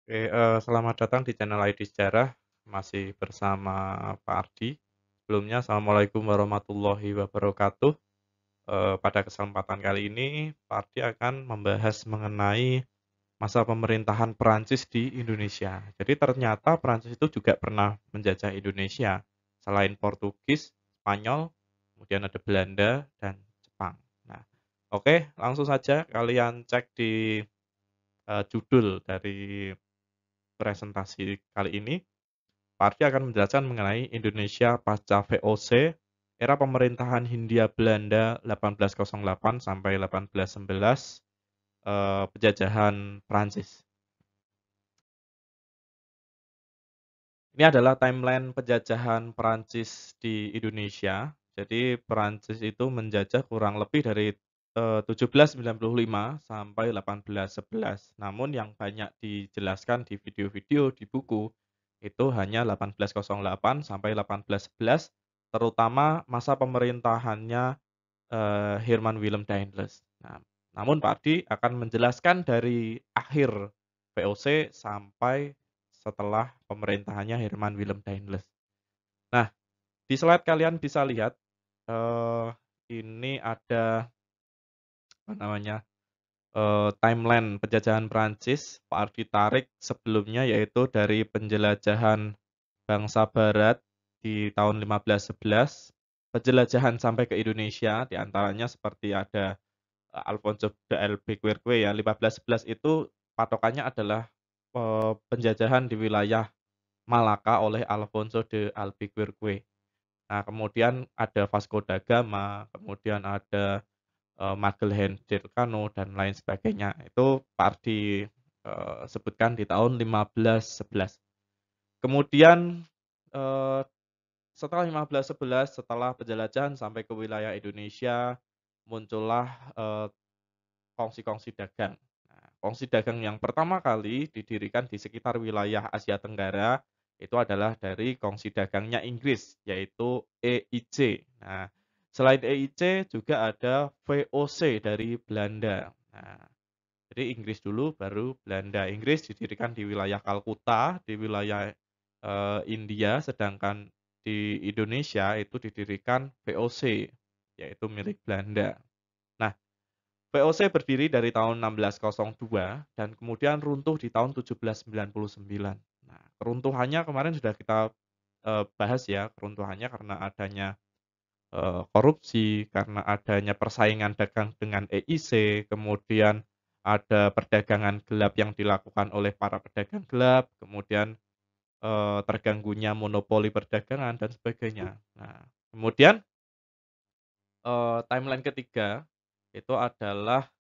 Oke, selamat datang di channel ID Sejarah, masih bersama Pak Ardi. Sebelumnya assalamualaikum warahmatullahi wabarakatuh. Pada kesempatan kali ini, Pak Ardi akan membahas mengenai masa pemerintahan Perancis di Indonesia. Jadi ternyata Perancis itu juga pernah menjajah Indonesia, selain Portugis, Spanyol, kemudian ada Belanda dan Jepang. Nah, oke, langsung saja kalian cek di, judul dari presentasi kali ini. Pak Ardi akan menjelaskan mengenai Indonesia pasca VOC, era pemerintahan Hindia Belanda 1808 sampai 1811, penjajahan Prancis. Ini adalah timeline penjajahan Prancis di Indonesia. Jadi Prancis itu menjajah kurang lebih dari 1795 sampai 1811. Namun yang banyak dijelaskan di video-video di buku itu hanya 1808 sampai 1811, terutama masa pemerintahannya Herman Willem Daendels. Nah, namun Pak Ardi akan menjelaskan dari akhir VOC sampai setelah pemerintahannya Herman Willem Daendels. Nah, di slide kalian bisa lihat, eee, ini ada apa namanya, timeline penjajahan Prancis. Pak Ardi tarik sebelumnya yaitu dari penjelajahan bangsa barat di tahun 1511, penjelajahan sampai ke Indonesia, di antaranya seperti ada Alfonso de Albuquerque ya, 1511 itu patokannya adalah, penjajahan di wilayah Malaka oleh Alfonso de Albuquerque. Nah, kemudian ada Vasco da Gama, kemudian ada, Magellan Delcano dan lain sebagainya. Itu Pak Ardi, sebutkan di tahun 1511. Kemudian, eee, setelah 1511, setelah penjelajahan sampai ke wilayah Indonesia, muncullah, kongsi-kongsi dagang. Nah, kongsi dagang yang pertama kali didirikan di sekitar wilayah Asia Tenggara, itu adalah dari kongsi dagangnya Inggris, yaitu EIC. Nah, selain EIC juga ada VOC dari Belanda. Nah, jadi Inggris dulu baru Belanda. Inggris didirikan di wilayah Kalkuta, di wilayah, India, sedangkan di Indonesia itu didirikan VOC, yaitu milik Belanda. Nah, VOC berdiri dari tahun 1602 dan kemudian runtuh di tahun 1799. Nah, keruntuhannya kemarin sudah kita, bahas ya, keruntuhannya karena adanya, korupsi, karena adanya persaingan dagang dengan EIC, kemudian ada perdagangan gelap yang dilakukan oleh para pedagang gelap, kemudian, terganggunya monopoli perdagangan dan sebagainya. Nah, kemudian, timeline ketiga itu adalah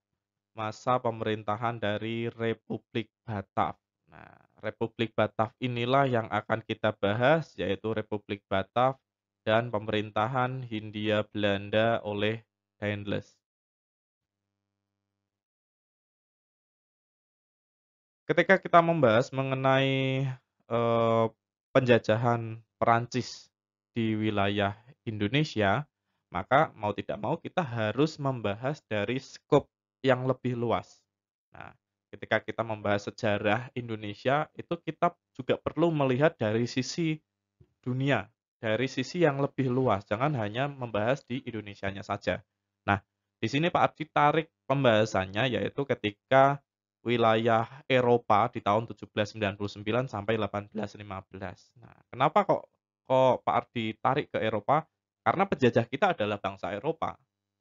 masa pemerintahan dari Republik Batak. Nah, Republik Batak inilah yang akan kita bahas, yaitu Republik Batak dan pemerintahan Hindia Belanda oleh Daendels. Ketika kita membahas mengenai, penjajahan Perancis di wilayah Indonesia, maka mau tidak mau kita harus membahas dari skop yang lebih luas. Nah, ketika kita membahas sejarah Indonesia, itu kita juga perlu melihat dari sisi dunia, dari sisi yang lebih luas, jangan hanya membahas di Indonesianya saja. Nah, di sini Pak Ardi tarik pembahasannya yaitu ketika wilayah Eropa di tahun 1799 sampai 1815. Nah, kenapa kok kok Pak Ardi tarik ke Eropa? Karena penjajah kita adalah bangsa Eropa.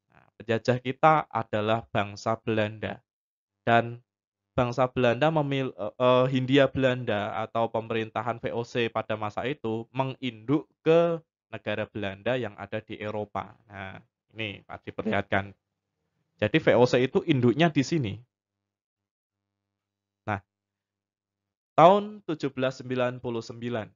Nah, penjajah kita adalah bangsa Belanda dan bangsa Belanda Hindia Belanda atau pemerintahan VOC pada masa itu menginduk ke negara Belanda yang ada di Eropa. Nah, ini Pak diperlihatkan. Jadi VOC itu induknya di sini. Nah, tahun 1799,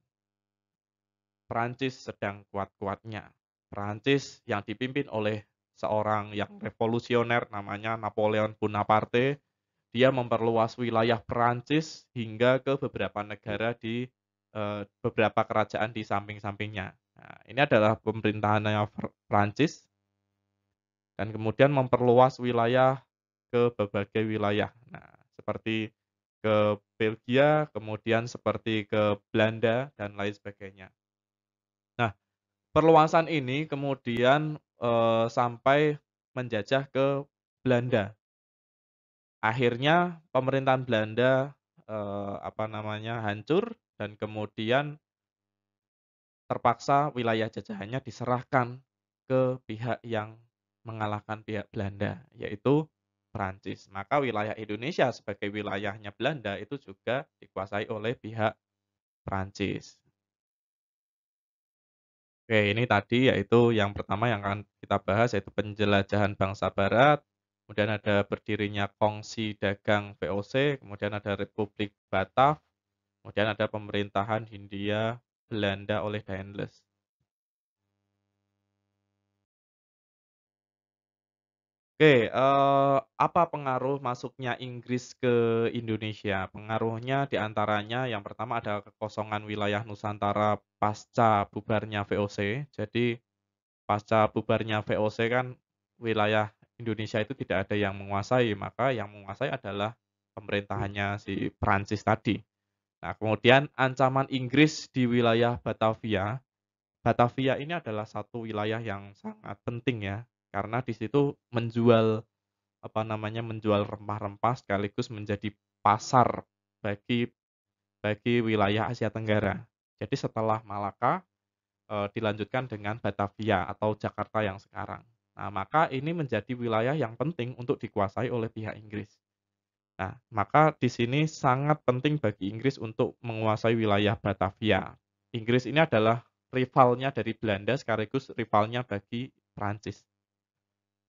Perancis sedang kuat-kuatnya. Perancis yang dipimpin oleh seorang yang revolusioner namanya Napoleon Bonaparte. Dia memperluas wilayah Perancis hingga ke beberapa negara di, beberapa kerajaan di samping-sampingnya. Nah, ini adalah pemerintahannya Perancis dan kemudian memperluas wilayah ke berbagai wilayah. Nah, seperti ke Belgia, kemudian seperti ke Belanda dan lain sebagainya. Nah, perluasan ini kemudian, sampai menjajah ke Belanda. Akhirnya pemerintahan Belanda, hancur dan kemudian terpaksa wilayah jajahannya diserahkan ke pihak yang mengalahkan pihak Belanda, yaitu Prancis. Maka wilayah Indonesia sebagai wilayahnya Belanda itu juga dikuasai oleh pihak Prancis. Oke, ini tadi yaitu yang pertama yang akan kita bahas yaitu penjelajahan bangsa barat, kemudian ada berdirinya Kongsi Dagang VOC, kemudian ada Republik Batav, kemudian ada pemerintahan Hindia Belanda oleh Daendels. Oke, apa pengaruh masuknya Inggris ke Indonesia? Pengaruhnya di antaranya yang pertama ada kekosongan wilayah Nusantara pasca bubarnya VOC. Jadi pasca bubarnya VOC kan wilayah Indonesia itu tidak ada yang menguasai, maka yang menguasai adalah pemerintahannya si Prancis tadi. Nah, kemudian ancaman Inggris di wilayah Batavia. Batavia ini adalah satu wilayah yang sangat penting ya, karena di situ menjual rempah-rempah sekaligus menjadi pasar bagi wilayah Asia Tenggara. Jadi setelah Malaka, dilanjutkan dengan Batavia atau Jakarta yang sekarang. Nah, maka ini menjadi wilayah yang penting untuk dikuasai oleh pihak Inggris. Nah, maka di sini sangat penting bagi Inggris untuk menguasai wilayah Batavia. Inggris ini adalah rivalnya dari Belanda sekaligus rivalnya bagi Prancis.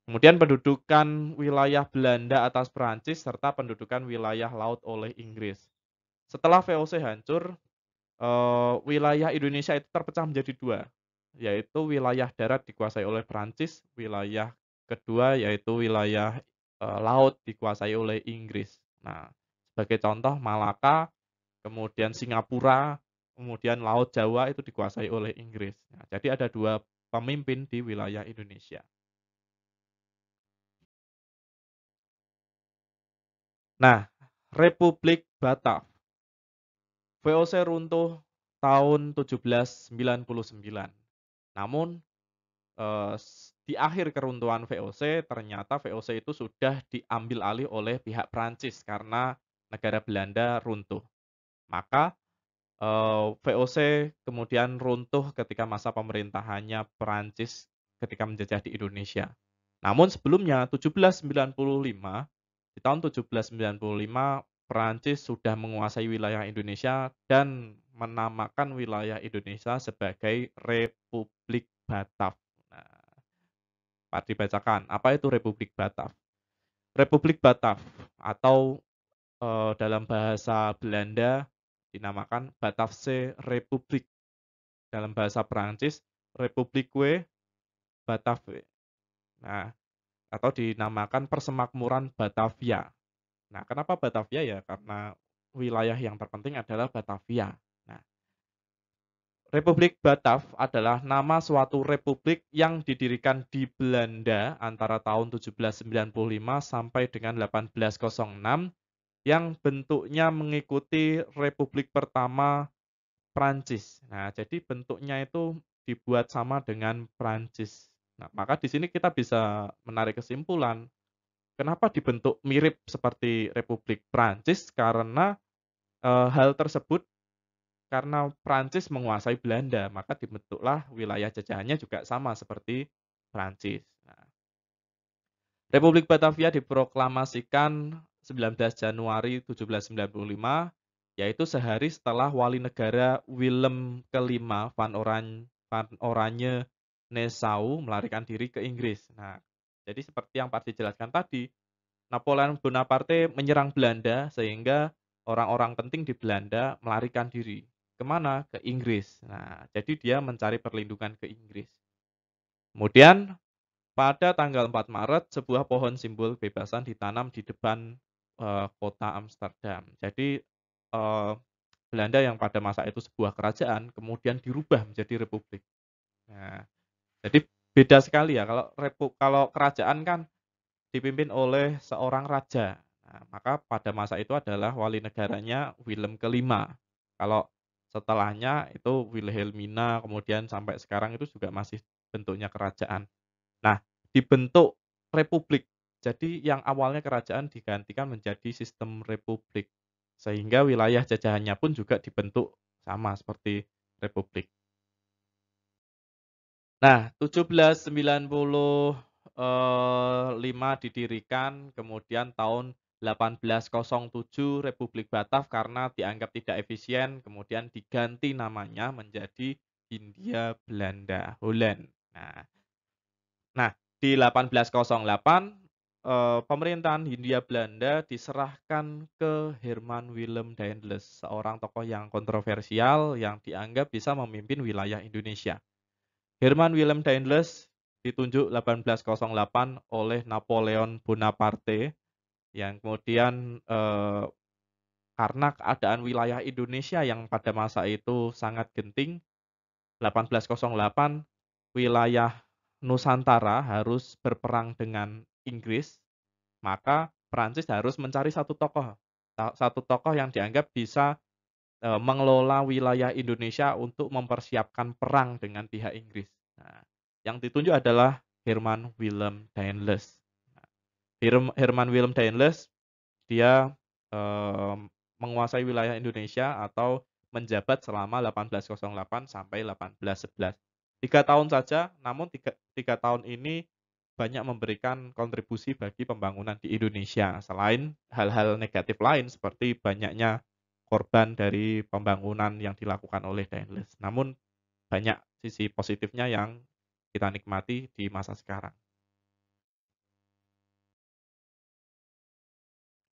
Kemudian pendudukan wilayah Belanda atas Prancis serta pendudukan wilayah laut oleh Inggris. Setelah VOC hancur, wilayah Indonesia itu terpecah menjadi 2, yaitu wilayah darat dikuasai oleh Prancis, wilayah kedua yaitu wilayah, laut dikuasai oleh Inggris. Nah, sebagai contoh Malaka, kemudian Singapura, kemudian Laut Jawa itu dikuasai oleh Inggris. Nah, jadi ada 2 pemimpin di wilayah Indonesia. Nah, Republik Batak, VOC runtuh tahun 1799. Namun, di akhir keruntuhan VOC, ternyata VOC itu sudah diambil alih oleh pihak Prancis karena negara Belanda runtuh. Maka, VOC kemudian runtuh ketika masa pemerintahannya Prancis ketika menjajah di Indonesia. Namun sebelumnya 1795, di tahun 1795 Prancis sudah menguasai wilayah Indonesia dan menamakan wilayah Indonesia sebagai Republik Batak. Nah, Pak dibacakan, apa itu Republik Batak? Republik Batak atau, dalam bahasa Belanda dinamakan Batavse Republik, dalam bahasa Perancis Republique Batave. Nah, atau dinamakan Persemakmuran Batavia. Nah, kenapa Batavia ya? Karena wilayah yang terpenting adalah Batavia. Nah, Republik Batav adalah nama suatu republik yang didirikan di Belanda antara tahun 1795 sampai dengan 1806 yang bentuknya mengikuti Republik pertama Prancis. Nah, jadi bentuknya itu dibuat sama dengan Prancis. Nah, maka di sini kita bisa menarik kesimpulan, kenapa dibentuk mirip seperti Republik Prancis karena, hal tersebut karena Prancis menguasai Belanda, maka dibentuklah wilayah jajahannya juga sama seperti Prancis. Nah, Republik Batavia diproklamasikan 19 Januari 1795, yaitu sehari setelah Wali Negara Willem kelima Van Oranje Nassau melarikan diri ke Inggris. Nah, jadi seperti yang Pak dijelaskan tadi, Napoleon Bonaparte menyerang Belanda sehingga orang-orang penting di Belanda melarikan diri. Kemana? Ke Inggris. Nah, jadi dia mencari perlindungan ke Inggris. Kemudian pada tanggal 4 Maret, sebuah pohon simbol kebebasan ditanam di depan, kota Amsterdam. Jadi, Belanda yang pada masa itu sebuah kerajaan, kemudian dirubah menjadi republik. Nah, jadi beda sekali ya, kalau kerajaan kan dipimpin oleh seorang raja. Nah, maka pada masa itu adalah wali negaranya Willem kelima. Kalau setelahnya itu Wilhelmina, kemudian sampai sekarang itu juga masih bentuknya kerajaan. Nah, dibentuk republik. Jadi yang awalnya kerajaan digantikan menjadi sistem republik. Sehingga wilayah jajahannya pun juga dibentuk sama seperti republik. Nah, 1795 didirikan, kemudian tahun 1807 Republik Batak karena dianggap tidak efisien, kemudian diganti namanya menjadi Hindia Belanda, Holland. Nah, di 1808, pemerintahan Hindia Belanda diserahkan ke Herman Willem Daendels, seorang tokoh yang kontroversial yang dianggap bisa memimpin wilayah Indonesia. Herman Willem Daendels ditunjuk 1808 oleh Napoleon Bonaparte yang kemudian, karena keadaan wilayah Indonesia yang pada masa itu sangat genting, 1808 wilayah Nusantara harus berperang dengan Inggris, maka Prancis harus mencari satu tokoh yang dianggap bisa, mengelola wilayah Indonesia untuk mempersiapkan perang dengan pihak Inggris. Nah, yang ditunjuk adalah Herman Willem Daendels. Nah, Herman Willem Daendels dia, menguasai wilayah Indonesia atau menjabat selama 1808 sampai 1811. 3 tahun saja, namun tiga tahun ini banyak memberikan kontribusi bagi pembangunan di Indonesia, selain hal-hal negatif lain seperti banyaknya korban dari pembangunan yang dilakukan oleh Daendels. Namun banyak sisi positifnya yang kita nikmati di masa sekarang.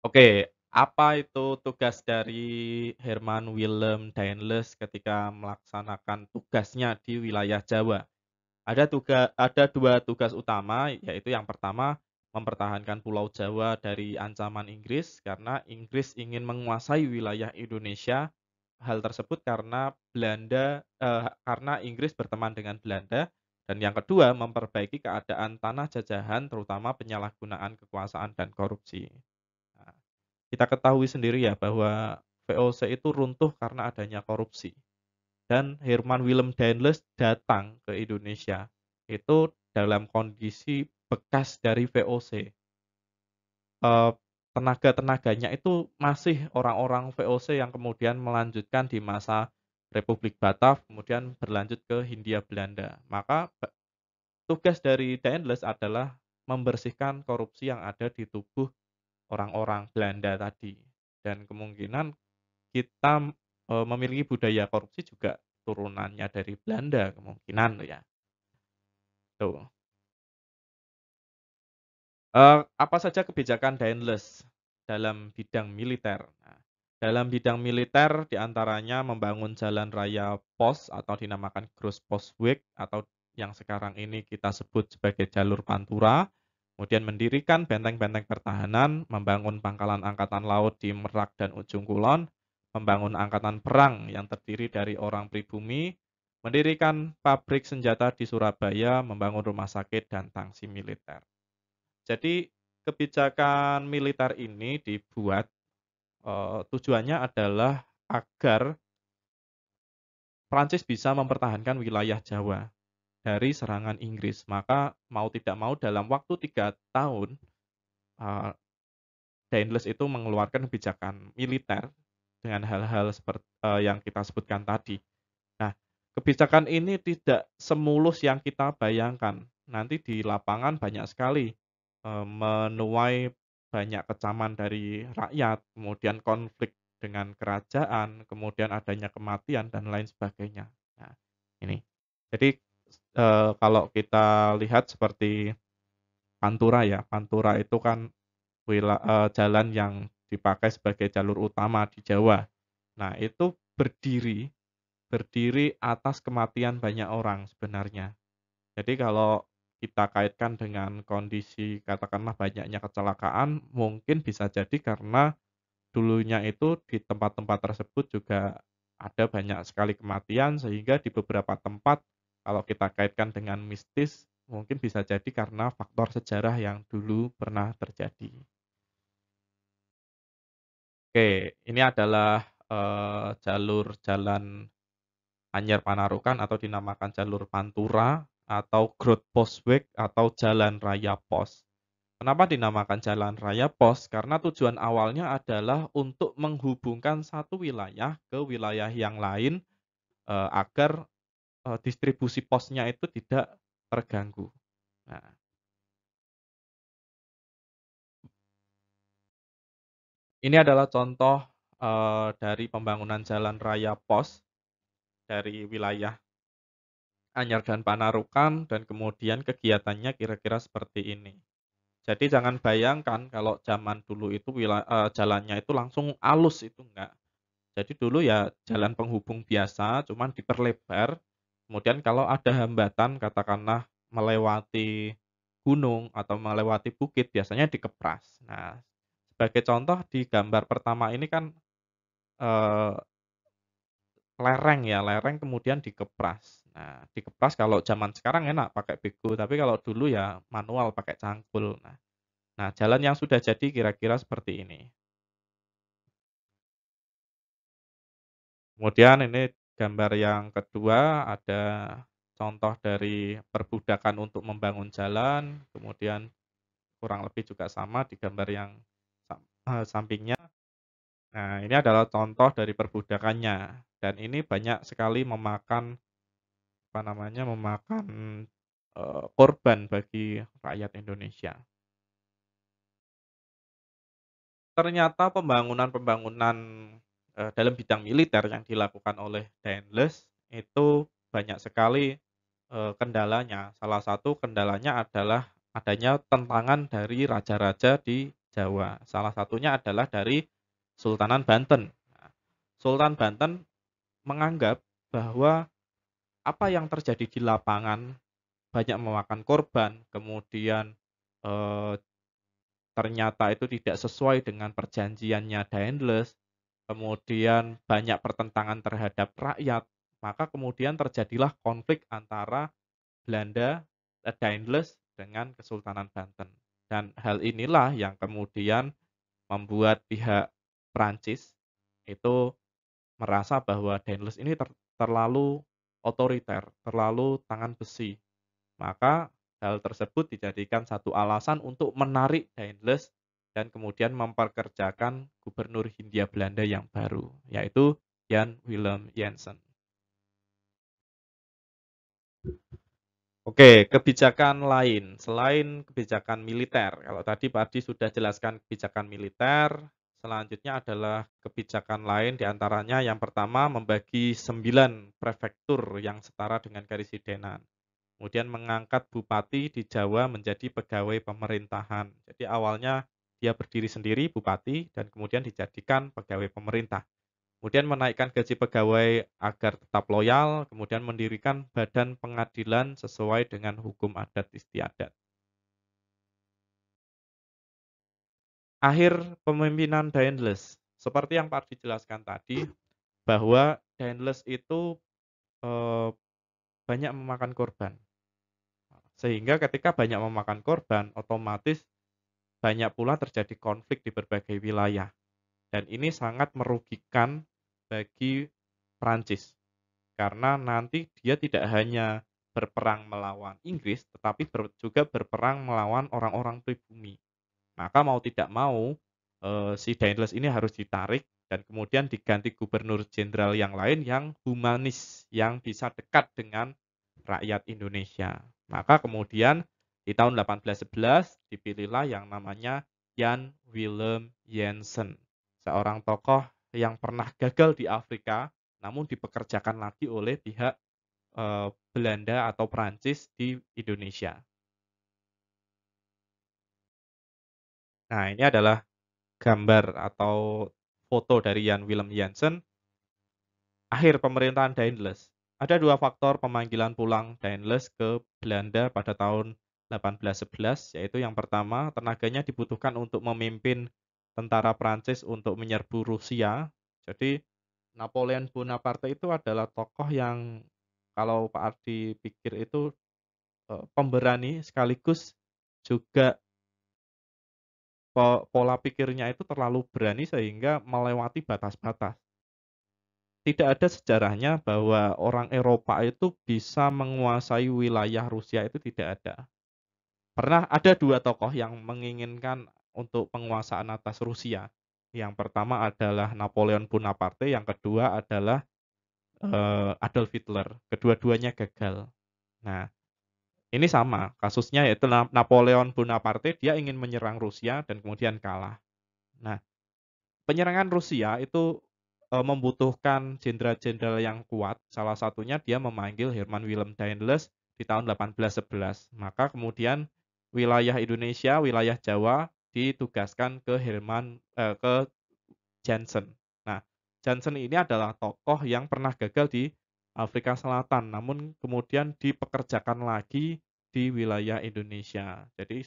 Oke, apa itu tugas dari Herman Willem Daendels ketika melaksanakan tugasnya di wilayah Jawa? Ada 2 tugas utama, yaitu yang pertama, mempertahankan Pulau Jawa dari ancaman Inggris, karena Inggris ingin menguasai wilayah Indonesia. Hal tersebut karena Inggris berteman dengan Belanda, dan yang kedua, memperbaiki keadaan tanah jajahan, terutama penyalahgunaan kekuasaan dan korupsi. Nah, kita ketahui sendiri ya bahwa VOC itu runtuh karena adanya korupsi. Dan Herman Willem Daendels datang ke Indonesia itu dalam kondisi bekas dari VOC. Tenaga-tenaganya itu masih orang-orang VOC yang kemudian melanjutkan di masa Republik Batak, kemudian berlanjut ke Hindia Belanda. Maka tugas dari Daendels adalah membersihkan korupsi yang ada di tubuh orang-orang Belanda tadi. Dan kemungkinan kita, memiliki budaya korupsi juga turunannya dari Belanda kemungkinan ya, tuh. Apa saja kebijakan Daendels dalam bidang militer? Nah, dalam bidang militer di antaranya membangun jalan raya pos atau dinamakan Grossposweg atau yang sekarang ini kita sebut sebagai jalur Pantura, kemudian mendirikan benteng-benteng pertahanan, membangun pangkalan angkatan laut di Merak dan Ujung Kulon, membangun angkatan perang yang terdiri dari orang pribumi, mendirikan pabrik senjata di Surabaya, membangun rumah sakit dan tangsi militer. Jadi kebijakan militer ini dibuat, tujuannya adalah agar Prancis bisa mempertahankan wilayah Jawa dari serangan Inggris. Maka mau tidak mau dalam waktu 3 tahun, eee, Daendels itu mengeluarkan kebijakan militer dengan hal-hal yang kita sebutkan tadi. Nah, kebijakan ini tidak semulus yang kita bayangkan. Nanti di lapangan banyak sekali, menuai banyak kecaman dari rakyat, kemudian konflik dengan kerajaan, kemudian adanya kematian dan lain sebagainya. Nah, ini. Jadi, kalau kita lihat seperti Pantura ya, Pantura itu kan jalan yang dipakai sebagai jalur utama di Jawa. Nah, itu berdiri Berdiri atas kematian banyak orang sebenarnya. Jadi kalau kita kaitkan dengan kondisi katakanlah banyaknya kecelakaan, mungkin bisa jadi karena dulunya itu di tempat-tempat tersebut juga ada banyak sekali kematian sehingga di beberapa tempat kalau kita kaitkan dengan mistis, mungkin bisa jadi karena faktor sejarah yang dulu pernah terjadi. Oke, ini adalah, jalur jalan Anyar Panarukan atau dinamakan jalur Pantura atau Grot Posweg atau Jalan Raya Pos. Kenapa dinamakan Jalan Raya Pos? Karena tujuan awalnya adalah untuk menghubungkan satu wilayah ke wilayah yang lain, agar, distribusi posnya itu tidak terganggu. Nah, ini adalah contoh, dari pembangunan jalan raya pos dari wilayah Anyar dan Panarukan dan kemudian kegiatannya kira-kira seperti ini. Jadi jangan bayangkan kalau zaman dulu itu jalannya itu langsung alus, itu enggak. Jadi dulu ya jalan penghubung biasa, cuman diperlebar, kemudian kalau ada hambatan katakanlah melewati gunung atau melewati bukit biasanya dikepras. Nah, sebagai contoh di gambar pertama ini kan, eee, lereng ya, lereng kemudian dikepras. Nah, dikepras kalau zaman sekarang enak pakai bego, tapi kalau dulu ya manual pakai cangkul. Nah, jalan yang sudah jadi kira-kira seperti ini. Kemudian ini gambar yang kedua, ada contoh dari perbudakan untuk membangun jalan, kemudian kurang lebih juga sama di gambar yang sampingnya. Nah, ini adalah contoh dari perbudakannya dan ini banyak sekali memakan, apa namanya, memakan, korban bagi rakyat Indonesia. Ternyata pembangunan-pembangunan, dalam bidang militer yang dilakukan oleh Daendels itu banyak sekali, kendalanya. Salah satu kendalanya adalah adanya tentangan dari raja-raja di Jawa. Salah satunya adalah dari Sultanan Banten. Nah, Sultan Banten menganggap bahwa apa yang terjadi di lapangan banyak memakan korban, kemudian, eee, ternyata itu tidak sesuai dengan perjanjiannya Daendels, kemudian banyak pertentangan terhadap rakyat, maka kemudian terjadilah konflik antara Belanda, Daendels dengan Kesultanan Banten. Dan hal inilah yang kemudian membuat pihak Prancis itu merasa bahwa Daendels ini terlalu otoriter, terlalu tangan besi. Maka hal tersebut dijadikan satu alasan untuk menarik Daendels dan kemudian memperkerjakan gubernur Hindia Belanda yang baru, yaitu Jan Willem Jensen. Oke, kebijakan lain selain kebijakan militer. Kalau tadi Pak Adi sudah jelaskan kebijakan militer, selanjutnya adalah kebijakan lain di antaranya yang pertama membagi 9 prefektur yang setara dengan karisidenan. Kemudian mengangkat bupati di Jawa menjadi pegawai pemerintahan. Jadi awalnya dia berdiri sendiri bupati dan kemudian dijadikan pegawai pemerintah. Kemudian menaikkan gaji pegawai agar tetap loyal, kemudian mendirikan badan pengadilan sesuai dengan hukum adat istiadat. Akhir pemimpinan Daendels, seperti yang Pak dijelaskan tadi, bahwa Daendels itu, eee, banyak memakan korban. Sehingga ketika banyak memakan korban, otomatis banyak pula terjadi konflik di berbagai wilayah. Dan ini sangat merugikan bagi Prancis. Karena nanti dia tidak hanya berperang melawan Inggris, tetapi juga berperang melawan orang-orang pribumi. Maka mau tidak mau, si Daendels ini harus ditarik dan kemudian diganti gubernur jenderal yang lain yang humanis, yang bisa dekat dengan rakyat Indonesia. Maka kemudian di tahun 1811 dipilihlah yang namanya Jan Willem Jensen, seorang tokoh yang pernah gagal di Afrika, namun dipekerjakan lagi oleh pihak, Belanda atau Prancis di Indonesia. Nah, ini adalah gambar atau foto dari Jan Willem Jansen, akhir pemerintahan Daendels. Ada 2 faktor pemanggilan pulang Daendels ke Belanda pada tahun 1811, yaitu yang pertama, tenaganya dibutuhkan untuk memimpin tentara Prancis untuk menyerbu Rusia. Jadi, Napoleon Bonaparte itu adalah tokoh yang kalau Pak Ardi pikir itu, pemberani sekaligus juga pola pikirnya itu terlalu berani sehingga melewati batas-batas. Tidak ada sejarahnya bahwa orang Eropa itu bisa menguasai wilayah Rusia itu tidak ada. Pernah ada 2 tokoh yang menginginkan untuk penguasaan atas Rusia. Yang pertama adalah Napoleon Bonaparte, yang kedua adalah, Adolf Hitler. Kedua-duanya gagal. Nah, ini sama kasusnya yaitu Napoleon Bonaparte dia ingin menyerang Rusia dan kemudian kalah. Nah, penyerangan Rusia itu, membutuhkan jenderal-jenderal yang kuat, salah satunya dia memanggil Hermann Willem Daendels di tahun 1811. Maka kemudian wilayah Indonesia, wilayah Jawa ditugaskan ke Jansen. Nah, Jansen ini adalah tokoh yang pernah gagal di Afrika Selatan, namun kemudian dipekerjakan lagi di wilayah Indonesia. Jadi,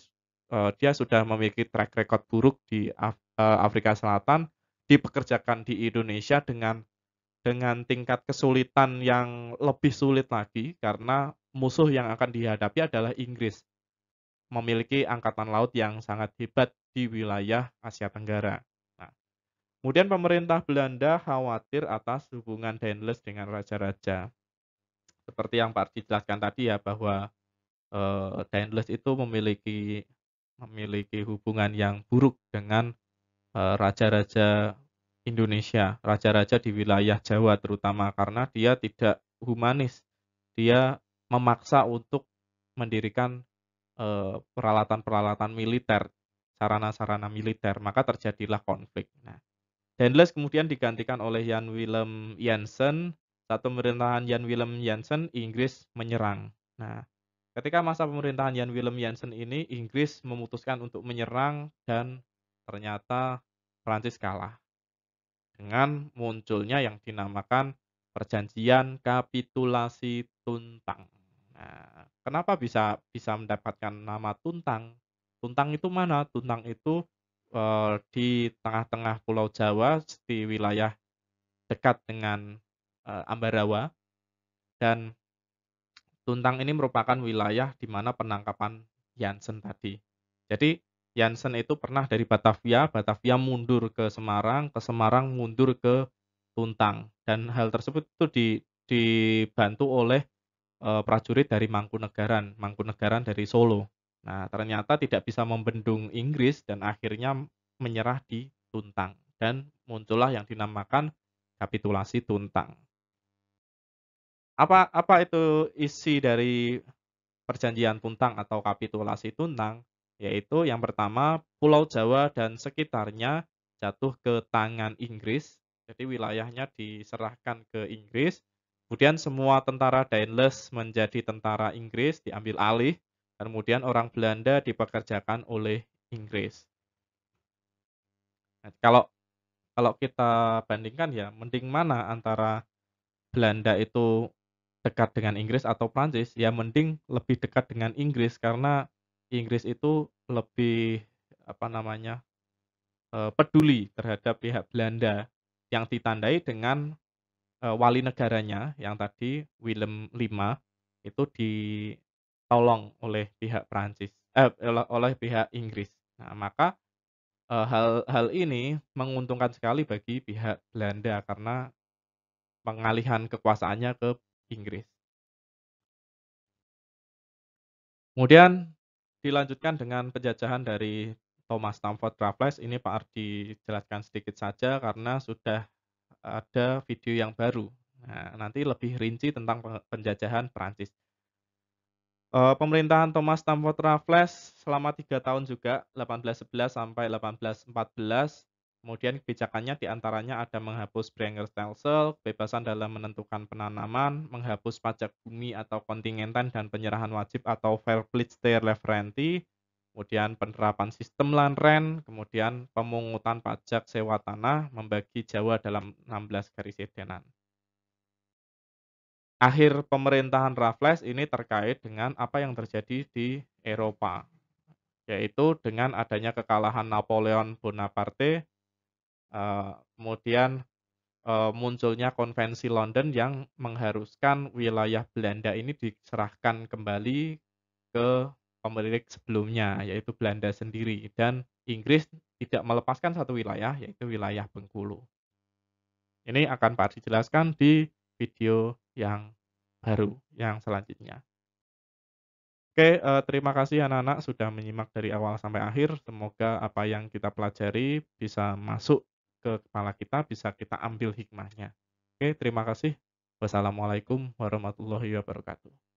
dia sudah memiliki track record buruk di Afrika Selatan, dipekerjakan di Indonesia dengan tingkat kesulitan yang lebih sulit lagi karena musuh yang akan dihadapi adalah Inggris, memiliki angkatan laut yang sangat hebat di wilayah Asia Tenggara. Nah, kemudian pemerintah Belanda khawatir atas hubungan Daendels dengan raja-raja. Seperti yang Pak Ardi jelaskan tadi ya bahwa, Daendels itu memiliki memiliki hubungan yang buruk dengan, raja-raja Indonesia, raja-raja di wilayah Jawa terutama karena dia tidak humanis. Dia memaksa untuk mendirikan, peralatan-peralatan militer, sarana-sarana militer, maka terjadilah konflik. Nah, Daendels kemudian digantikan oleh Jan Willem Jansen. Saat pemerintahan Jan Willem Jansen, Inggris menyerang. Nah, ketika masa pemerintahan Jan Willem Jansen ini, Inggris memutuskan untuk menyerang dan ternyata Prancis kalah dengan munculnya yang dinamakan Perjanjian Kapitulasi Tuntang. Nah, kenapa bisa bisa mendapatkan nama Tuntang? Tuntang itu mana? Tuntang itu, di tengah-tengah Pulau Jawa di wilayah dekat dengan, Ambarawa dan Tuntang ini merupakan wilayah di mana penangkapan Jansen tadi. Jadi Jansen itu pernah dari Batavia, Batavia mundur ke Semarang mundur ke Tuntang dan hal tersebut itu dibantu oleh, prajurit dari Mangkunegaran, Mangkunegaran dari Solo. Nah, ternyata tidak bisa membendung Inggris dan akhirnya menyerah di Tuntang dan muncullah yang dinamakan kapitulasi Tuntang. Apa apa itu isi dari Perjanjian Tuntang atau kapitulasi Tuntang? Yaitu yang pertama, Pulau Jawa dan sekitarnya jatuh ke tangan Inggris, jadi wilayahnya diserahkan ke Inggris. Kemudian semua tentara Daendels menjadi tentara Inggris, diambil alih, dan kemudian orang Belanda dipekerjakan oleh Inggris. Nah, kalau kalau kita bandingkan ya, mending mana antara Belanda itu dekat dengan Inggris atau Prancis, ya mending lebih dekat dengan Inggris karena Inggris itu lebih, apa namanya, peduli terhadap pihak Belanda yang ditandai dengan, wali negaranya yang tadi Willem V itu ditolong oleh pihak Prancis oleh pihak Inggris. Nah, maka, hal hal ini menguntungkan sekali bagi pihak Belanda karena pengalihan kekuasaannya ke Inggris. Kemudian dilanjutkan dengan penjajahan dari Thomas Stamford Raffles, ini Pak Ardi jelaskan sedikit saja karena sudah ada video yang baru. Nah, nanti lebih rinci tentang penjajahan Perancis. Pemerintahan Thomas Stamford Raffles selama 3 tahun juga, 1811 sampai 1814. Kemudian kebijakannya diantaranya ada menghapus Brengerstelsel, kebebasan dalam menentukan penanaman, menghapus pajak bumi atau kontingentan dan penyerahan wajib atau Verpflichterreferentie, kemudian penerapan sistem Landrent, kemudian pemungutan pajak sewa tanah, membagi Jawa dalam 16 karisidenan. Akhir pemerintahan Raffles ini terkait dengan apa yang terjadi di Eropa, yaitu dengan adanya kekalahan Napoleon Bonaparte, kemudian, munculnya Konvensi London yang mengharuskan wilayah Belanda ini diserahkan kembali ke pemilik sebelumnya, yaitu Belanda sendiri dan Inggris tidak melepaskan satu wilayah, yaitu wilayah Bengkulu. Ini akan Pak Ardi jelaskan di video yang baru, yang selanjutnya. Oke, terima kasih anak-anak sudah menyimak dari awal sampai akhir. Semoga apa yang kita pelajari bisa masuk ke kepala kita, bisa kita ambil hikmahnya. Oke, terima kasih. Wassalamualaikum warahmatullahi wabarakatuh.